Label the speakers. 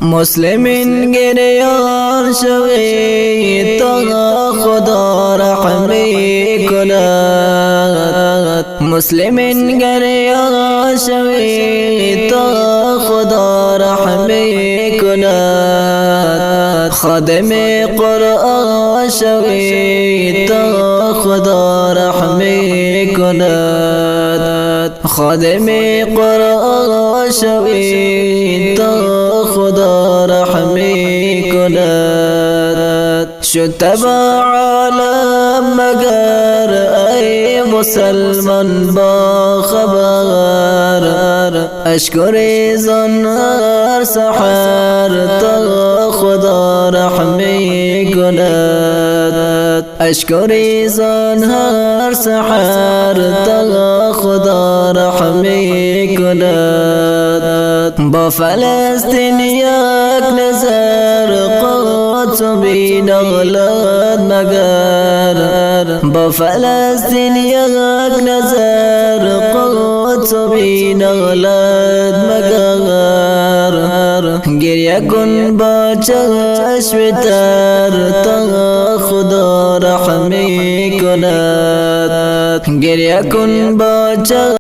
Speaker 1: مسلمین گریان شوید تا خدا رحمی کند. مسلمین گریان شوید تا خدا رحمی کند. خادم قرآن شوید تا خدا رحمی کند. خادم قرآن شوید تا خدا رحمی کند. شد تبع عالم مگر ای مسلمان با خبر. اشکری زنهار سحر تا خدا رحمی کند. اشکری زنهار سحر تا خدا رحمی کند. با فلسطین یک نظر قدس بین اولاد مگر. با فلسطین یک نظر قدس بین اولاد مگر. گریه کن با چشم تر تا خدا رحمی کند. گریه کن با چشم